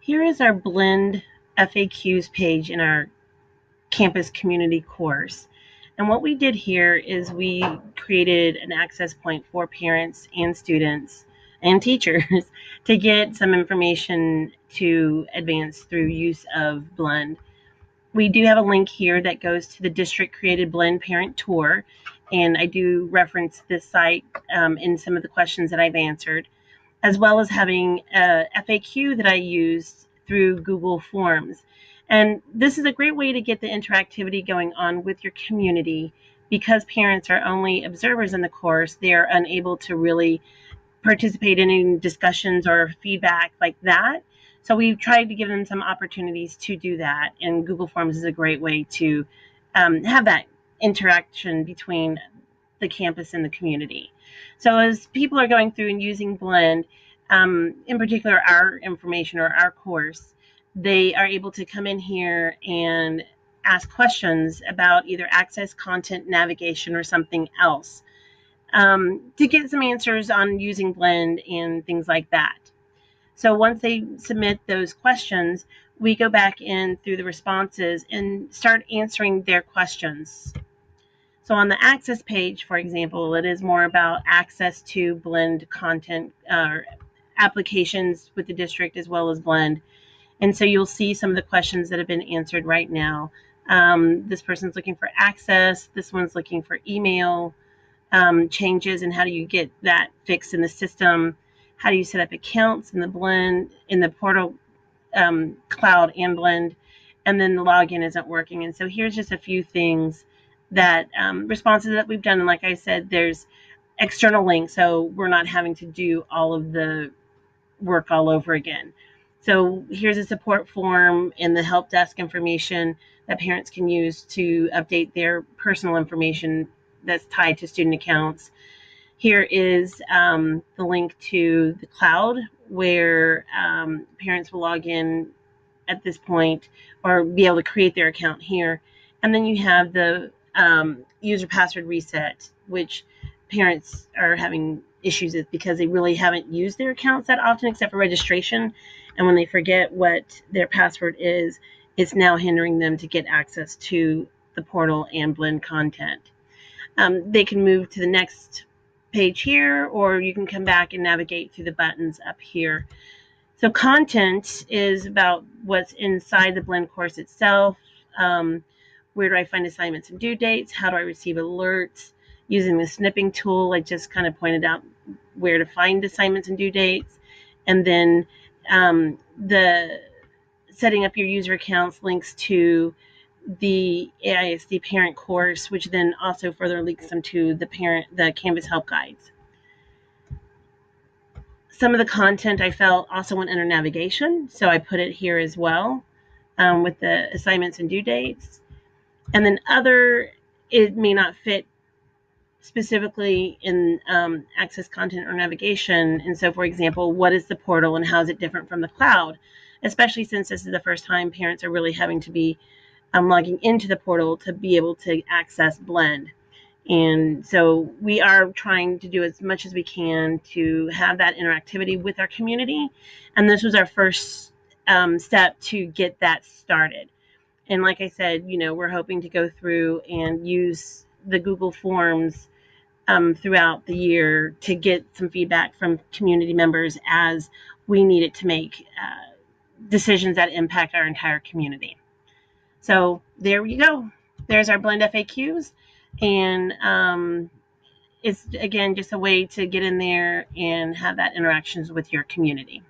Here is our Blend FAQs page in our campus community course. And what we did here is we created an access point for parents and students and teachers to get some information to advance through use of Blend. We do have a link here that goes to the district created Blend parent tour, and I do reference this site in some of the questions that I've answered, as well as having a FAQ that I used through Google Forms. And this is a great way to get the interactivity going on with your community. Because parents are only observers in the course, they are unable to really participate in any discussions or feedback like that. So we've tried to give them some opportunities to do that, and Google Forms is a great way to have that interaction between the campus and the community. So as people are going through and using Blend, in particular our information or our course, they are able to come in here and ask questions about either access, content, navigation, or something else to get some answers on using Blend and things like that. So once they submit those questions, we go back in through the responses and start answering their questions. So on the access page, for example, it is more about access to Blend content applications with the district as well as Blend. And so you'll see some of the questions that have been answered right now. This person's looking for access. This one's looking for email changes and how do you get that fixed in the system. How do you set up accounts in the Blend, in the portal cloud and Blend, and then the login isn't working. And so here's just a few things that responses that we've done. And like I said, there's external links, so we're not having to do all of the work all over again. So here's a support form and the help desk information that parents can use to update their personal information that's tied to student accounts. Here is the link to the cloud where parents will log in at this point or be able to create their account here. And then you have the user password reset, which parents are having issues with because they really haven't used their accounts that often except for registration. And when they forget what their password is, it's now hindering them to get access to the portal and Blend content. They can move to the next page here, or you can come back and navigate through the buttons up here. So content is about what's inside the Blend course itself. Where do I find assignments and due dates? How do I receive alerts? Using the snipping tool, I just kind of pointed out where to find assignments and due dates. And then the setting up your user accounts links to the AISD parent course, which then also further links them to the Canvas help guides. Some of the content I felt also went under navigation, so I put it here as well with the assignments and due dates. And then other, it may not fit specifically in access content or navigation. And so, for example, what is the portal and how is it different from the cloud? Especially since this is the first time parents are really having to be logging into the portal to be able to access Blend. And so we are trying to do as much as we can to have that interactivity with our community. And this was our first step to get that started. And like I said, we're hoping to go through and use the Google Forms throughout the year to get some feedback from community members as we need it to make decisions that impact our entire community. So there you go. There's our Blend FAQs. And it's, again, just a way to get in there and have that interactions with your community.